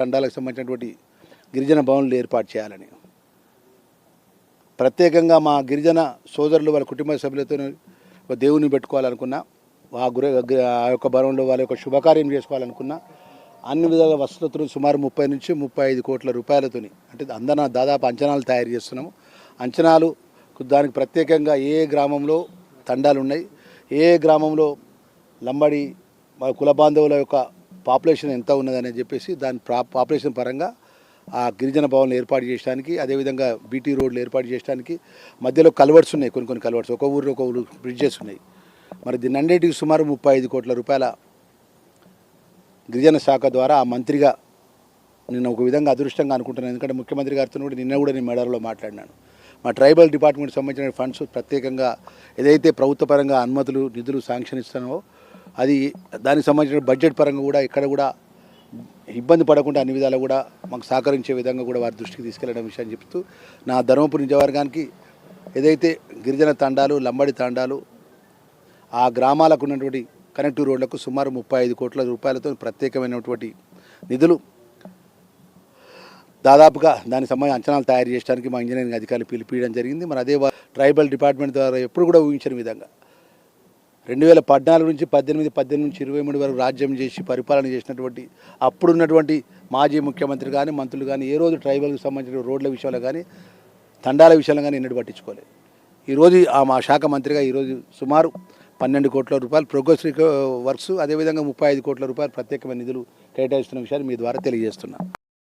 తండాలకు సంబంధించినటువంటి గిరిజన భవనాలు ఏర్పాటు చేయాలని ప్రత్యేకంగా మా గిరిజన సోదరులు వాళ్ళ కుటుంబ సభ్యులతో దేవుని పెట్టుకోవాలనుకున్నా, ఆ యొక్క భవనంలో వాళ్ళ యొక్క శుభకార్యం చేసుకోవాలనుకున్నా అన్ని విధాల వసతులు సుమారు 30 నుంచి 35 కోట్ల రూపాయలతోని అంటే అందరూ దాదాపు అంచనాలు తయారు చేస్తున్నాము. అంచనాలు దానికి ప్రత్యేకంగా ఏ గ్రామంలో తండాలు ఉన్నాయి, ఏ గ్రామంలో లంబడి కుల బాంధవుల యొక్క పాపులేషన్ ఎంత ఉన్నదని చెప్పేసి దాని పాపులేషన్ పరంగా ఆ గిరిజన భవన్లు ఏర్పాటు చేయడానికి, అదేవిధంగా బీటీ రోడ్లు ఏర్పాటు చేయడానికి మధ్యలో కల్వర్ట్స్ ఉన్నాయి, కొన్ని కల్వర్ట్స్ ఒక ఊరు బ్రిడ్జెస్ ఉన్నాయి. మరి దీన్ని అన్నిటికి సుమారు 35 కోట్ల రూపాయల గిరిజన శాఖ ద్వారా ఆ మంత్రిగా నేను ఒక విధంగా అదృష్టంగా అనుకుంటున్నాను. ఎందుకంటే ముఖ్యమంత్రి గారితో కూడా నిన్న నేను మేడలో మాట్లాడినాను. మా ట్రైబల్ డిపార్ట్మెంట్ సంబంధించిన ఫండ్స్ ప్రత్యేకంగా ఏదైతే ప్రభుత్వ పరంగా అనుమతులు నిధులు శాంక్షన్ ఇస్తున్నామో అది దానికి సంబంధించిన బడ్జెట్ పరంగా కూడా ఇక్కడ కూడా ఇబ్బంది పడకుండా అన్ని విధాలు కూడా మాకు సహకరించే విధంగా కూడా వారి దృష్టికి తీసుకెళ్లడం విషయాన్ని చెప్తూ నా ధర్మపురి నియోజకవర్గానికి ఏదైతే గిరిజన తండాలు లంబడి తండాలు ఆ గ్రామాలకు ఉన్నటువంటి కనెక్టివ్ రోడ్లకు సుమారు 35 కోట్ల రూపాయలతో ప్రత్యేకమైనటువంటి నిధులు దాదాపుగా దానికి సంబంధించిన అంచనాలు తయారు చేయడానికి మా ఇంజనీరింగ్ అధికారులు పిలిపించడం జరిగింది. మరి అదే ట్రైబల్ డిపార్ట్మెంట్ ద్వారా ఎప్పుడు కూడా ఊహించిన విధంగా 2014 నుంచి 18 నుంచి 23 వరకు రాజ్యం చేసి పరిపాలన చేసినటువంటి అప్పుడున్నటువంటి మాజీ ముఖ్యమంత్రి కానీ మంత్రులు కానీ ఏ రోజు ట్రైబల్కి సంబంధించిన రోడ్ల విషయంలో కానీ తండాల విషయంలో కానీ ఎన్నడూ పట్టించుకోలేదు. ఈరోజు మా శాఖ మంత్రిగా ఈరోజు సుమారు 12 కోట్ల రూపాయలు ప్రోగ్రెస్ వర్క్స్, అదేవిధంగా 35 కోట్ల రూపాయలు ప్రత్యేకమైన నిధులు కేటాయిస్తున్న విషయాన్ని మీ ద్వారా తెలియజేస్తున్నాను.